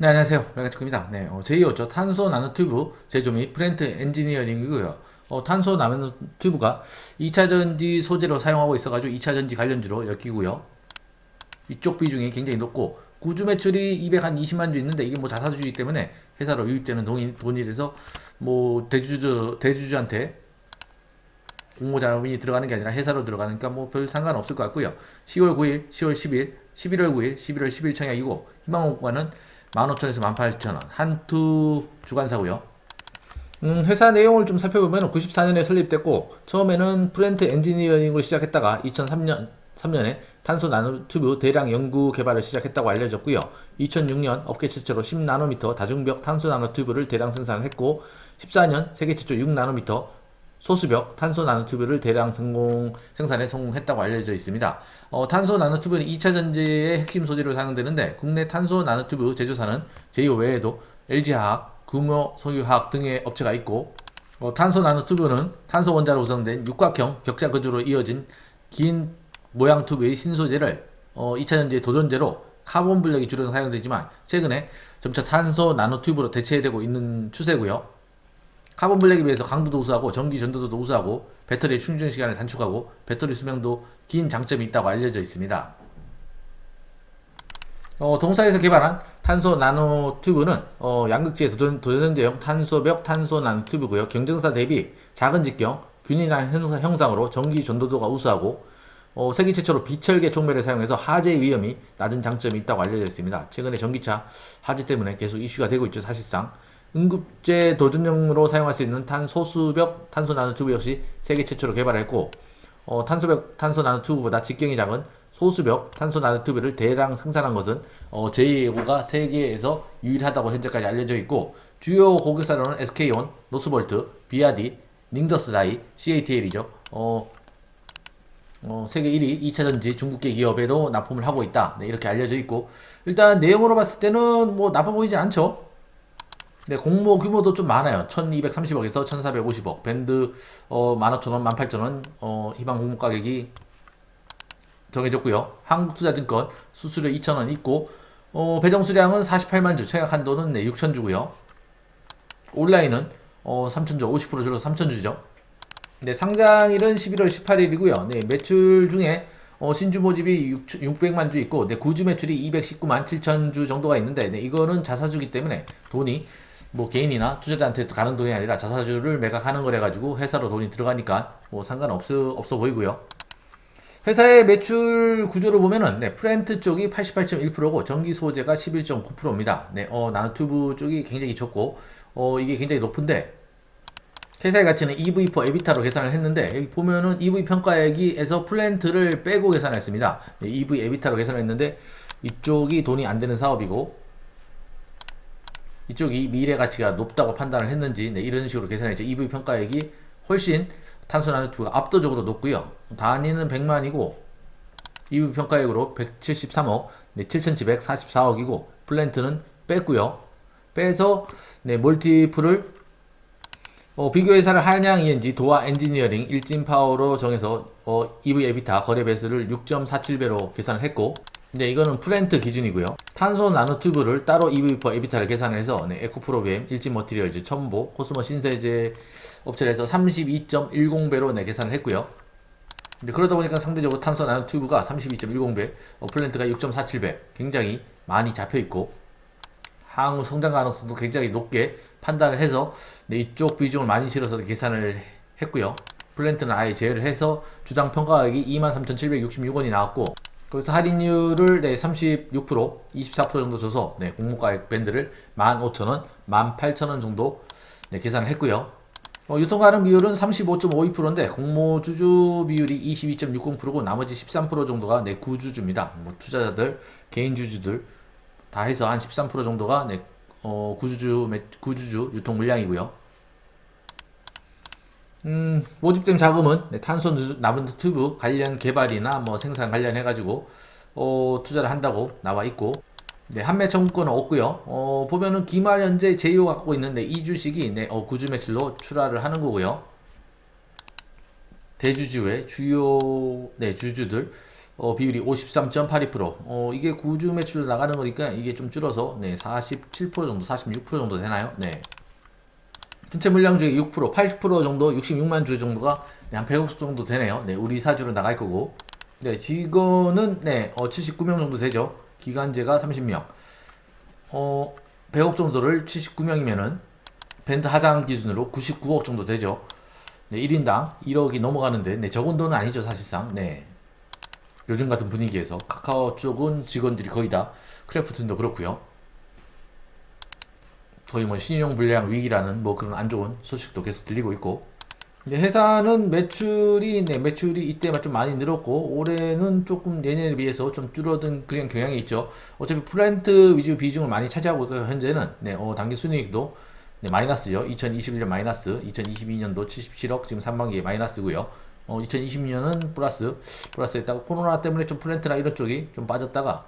네, 안녕하세요. 메가트입니다. 네, 제2호죠. 탄소 나노튜브 제조 및 플랜트 엔지니어링이고요. 탄소 나노튜브가 2차 전지 소재로 사용하고 있어가지고 2차 전지 관련주로 엮이고요. 이쪽 비중이 굉장히 높고 구주 매출이 220만 주 있는데 이게 뭐 자사주이기 때문에 회사로 유입되는 돈이 돼서 뭐 대주주한테 공모 자금이 들어가는 게 아니라 회사로 들어가니까 뭐 별 상관없을 것 같고요. 10월 9일, 10월 10일, 11월 9일, 11월 10일 청약이고 희망공과는 15,000원에서 18,000원 한투 주간사고요. 회사 내용을 좀 살펴보면 94년에 설립됐고 처음에는 프렌트 엔지니어링으로 시작했다가 2003년에 탄소 나노튜브 대량 연구 개발을 시작했다고 알려졌고요. 2006년 업계 최초로 10나노미터 다중벽 탄소 나노튜브를 대량 생산했고 14년 세계 최초 6나노미터 소수벽 탄소 나노튜브를 대량 생산에 성공했다고 알려져 있습니다. 탄소 나노튜브는 2차 전지의 핵심 소재로 사용되는데 국내 탄소 나노튜브 제조사는 제이오 외에도 LG화학, 금호석유화학 등의 업체가 있고 탄소 나노튜브는 탄소 원자로 구성된 육각형 격자 구조로 이어진 긴 모양 튜브의 신소재를 2차 전지의 도전제로 카본 블랙이 주로 사용되지만 최근에 점차 탄소 나노튜브로 대체되고 있는 추세고요. 카본 블랙에 비해서 강도도 우수하고 전기 전도도 우수하고 배터리 충전 시간을 단축하고 배터리 수명도 긴 장점이 있다고 알려져 있습니다. 동사에서 개발한 탄소 나노 튜브는 양극재 도전제형 탄소벽 탄소 나노 튜브고요. 경쟁사 대비 작은 직경, 균일한 형상으로 전기 전도도가 우수하고 세계 최초로 비철계 촉매를 사용해서 하재 위험이 낮은 장점이 있다고 알려져 있습니다. 최근에 전기차 하재 때문에 계속 이슈가 되고 있죠. 사실상 응급제 도전용으로 사용할 수 있는 탄소수벽 탄소 나노튜브 역시 세계 최초로 개발했고 탄소벽 탄소 나노튜브보다 직경이 작은 소수벽 탄소 나노튜브를 대량 생산한 것은 제2호가 세계에서 유일하다고 현재까지 알려져 있고 주요 고객사로는 SK온, 노스볼트, 비아디, 닝더스다이, CATL이죠. 세계 1위 2차전지 중국계 기업에도 납품을 하고 있다. 네, 이렇게 알려져 있고 일단 내용으로 봤을 때는 뭐 나빠 보이지 않죠. 네, 공모 규모도 좀 많아요. 1230억에서 1450억. 밴드 15,000원, 18,000원 희망 공모 가격이 정해졌고요. 한국투자증권 수수료 2,000원 있고 배정 수량은 48만 주, 청약 한도는 네, 6천 주고요. 온라인은 3천주, 50% 줄여서 3천주죠. 네, 상장일은 11월 18일이고요. 네, 매출 중에 신주 모집이 600만 주 있고, 네, 구주 매출이 219만 7천 주 정도가 있는데, 네, 이거는 자사주기 때문에 돈이 뭐 개인이나 투자자한테 가는 돈이 아니라 자사주를 매각하는 거래 가지고 회사로 돈이 들어가니까 뭐 상관없어 보이고요. 회사의 매출 구조를 보면은 네, 프렌트 쪽이 88.1%고 전기 소재가 11.9%입니다. 네, 나노튜브 쪽이 굉장히 적고 이게 굉장히 높은데 회사의 가치는 EV/EBITDA 에비타로 계산을 했는데 여기 보면은 EV 평가액에서 플랜트를 빼고 계산했습니다. 네, EV 에비타로 계산했는데 이쪽이 돈이 안 되는 사업이고 이쪽이 미래 가치가 높다고 판단을 했는지 네, 이런 식으로 계산했죠. EV 평가액이 훨씬 탄소 나노튜브가 압도적으로 높고요. 단위는 100만이고 EV 평가액으로 173억, 네, 7,744억이고 플랜트는 뺐고요. 빼서 네, 멀티플을 비교 회사를 한양 ENG, 도화 엔지니어링, 일진파워로 정해서 EV 에비타 거래 배수를 6.47배로 계산을 했고 네, 이거는 플랜트 기준이고요. 탄소 나노튜브를 따로 EV 에비타를 계산해서 네, 에코프로비엠, 일진머티리얼즈, 첨보, 코스모 신세제 업체를 해서 32.10배로 네, 계산을 했고요. 그러다 보니까 상대적으로 탄소 나노튜브가 32.10배, 플랜트가 6.47배 굉장히 많이 잡혀있고 향후 성장 가능성도 굉장히 높게 판단을 해서 네, 이쪽 비중을 많이 실어서 계산을 했고요. 플랜트는 아예 제외를 해서 주당 평가액이 23,766원이 나왔고 거기서 할인율을 네, 36%, 24% 정도 줘서 네, 공모가액 밴드를 15,000원, 18,000원 정도 네, 계산을 했고요. 유통가능 비율은 35.52%인데 공모주주 비율이 22.60%고 나머지 13% 정도가 네, 구주주입니다. 뭐 투자자들, 개인 주주들 다 해서 한 13% 정도가 네, 구주주 유통 물량이고요. 모집된 자금은 네, 탄소 나노튜브 관련 개발이나 뭐 생산 관련해가지고 투자를 한다고 나와 있고 네, 한매 청구권은 없고요. 보면은 기말 현재 제이오 갖고 있는데 이 주식이 네, 구주 매출로 출하를 하는 거고요. 대주주의 주요 네, 주주들 비율이 53.82%. 이게 구주 매출 나가는 거니까 이게 좀 줄어서 네, 47% 정도, 46% 정도 되나요? 네. 전체 물량 중에 6%, 80% 정도, 66만 주 정도가 네, 한 100억 정도 되네요. 네, 우리 사주로 나갈 거고. 네, 직원은 네, 79명 정도 되죠. 기간제가 30명. 100억 정도를 79명이면은 밴드 하장 기준으로 99억 정도 되죠. 네, 1인당 1억이 넘어가는데, 네, 적은 돈은 아니죠, 사실상. 네. 요즘 같은 분위기에서. 카카오 쪽은 직원들이 거의 다, 크래프톤도 그렇고요. 거의 뭐 신용 불량 위기라는 뭐 그런 안 좋은 소식도 계속 들리고 있고. 근데 회사는 매출이 이때만 좀 많이 늘었고, 올해는 조금 내년에 비해서 좀 줄어든 그런 경향이 있죠. 어차피 플랜트 위주 비중을 많이 차지하고 있고, 현재는, 네, 당기 순이익도 네, 마이너스죠. 2021년 마이너스, 2022년도 77억, 지금 상반기에 마이너스고요. 2022년은 플러스했다고 코로나 때문에 좀 플랜트나 이런 쪽이 좀 빠졌다가,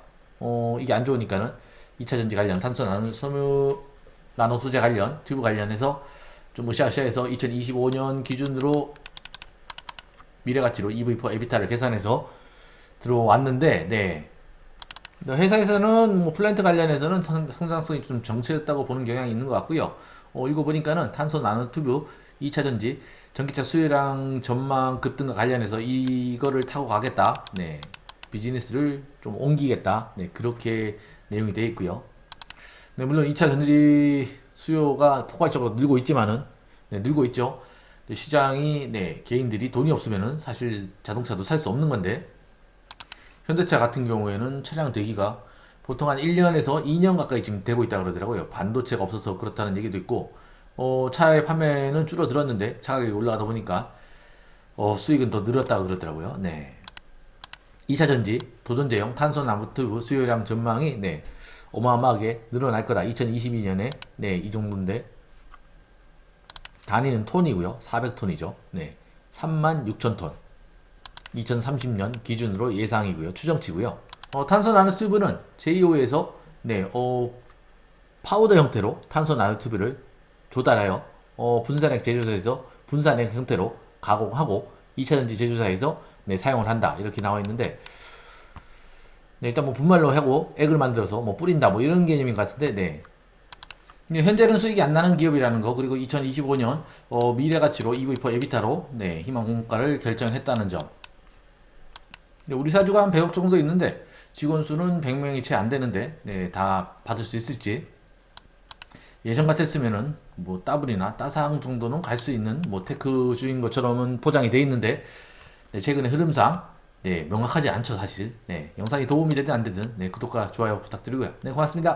이게 안 좋으니까는 2차 전지 관련, 탄소 나노 소재 관련, 튜브 관련해서 좀 으쌰으쌰해서 2025년 기준으로 미래가치로 EV4 에비타를 계산해서 들어왔는데, 네. 회사에서는 뭐 플랜트 관련해서는 성장성이 좀 정체했다고 보는 경향이 있는 것 같고요. 이거 보니까는 탄소 나노튜브 2차 전지 전기차 수요량 전망 급등과 관련해서 이거를 타고 가겠다. 네. 비즈니스를 좀 옮기겠다. 네. 그렇게 내용이 되어 있고요. 네, 물론 2차 전지 수요가 포괄적으로 늘고 있지만은, 네, 늘고 있죠. 네, 시장이, 네, 개인들이 돈이 없으면은 사실 자동차도 살 수 없는 건데, 현대차 같은 경우에는 차량 대기가 보통 한 1년에서 2년 가까이 지금 되고 있다 그러더라고요. 반도체가 없어서 그렇다는 얘기도 있고, 차의 판매는 줄어들었는데, 차가격이 올라가다 보니까, 수익은 더 늘었다 그러더라고요. 네. 2차 전지, 도전제형 탄소 나무튜브 수요량 전망이, 네, 어마어마하게 늘어날 거다. 2022년에, 네, 이 정도인데, 단위는 톤이고요. 400톤이죠. 네. 36,000톤. 2030년 기준으로 예상이고요. 추정치고요. 탄소 나노튜브는 JO에서 네, 파우더 형태로 탄소 나노튜브를 조달하여 분산액 제조사에서 분산액 형태로 가공하고 2차전지 제조사에서 네, 사용을 한다. 이렇게 나와 있는데 네, 일단 뭐 분말로 하고 액을 만들어서 뭐 뿌린다. 뭐 이런 개념인 것 같은데 네. 현재는 수익이 안 나는 기업이라는 거 그리고 2025년 미래가치로 EV4 에비타로 네, 희망 공모가를 결정했다는 점. 우리 사주가 한 100억 정도 있는데 직원 수는 100명이 채 안 되는데 네, 다 받을 수 있을지 예전 같았으면은 뭐 따블이나 따상 정도는 갈 수 있는 뭐 테크주인 것처럼은 포장이 돼 있는데 네, 최근의 흐름상 네, 명확하지 않죠 사실. 네, 영상이 도움이 되든 안 되든 네, 구독과 좋아요 부탁드리고요. 네, 고맙습니다.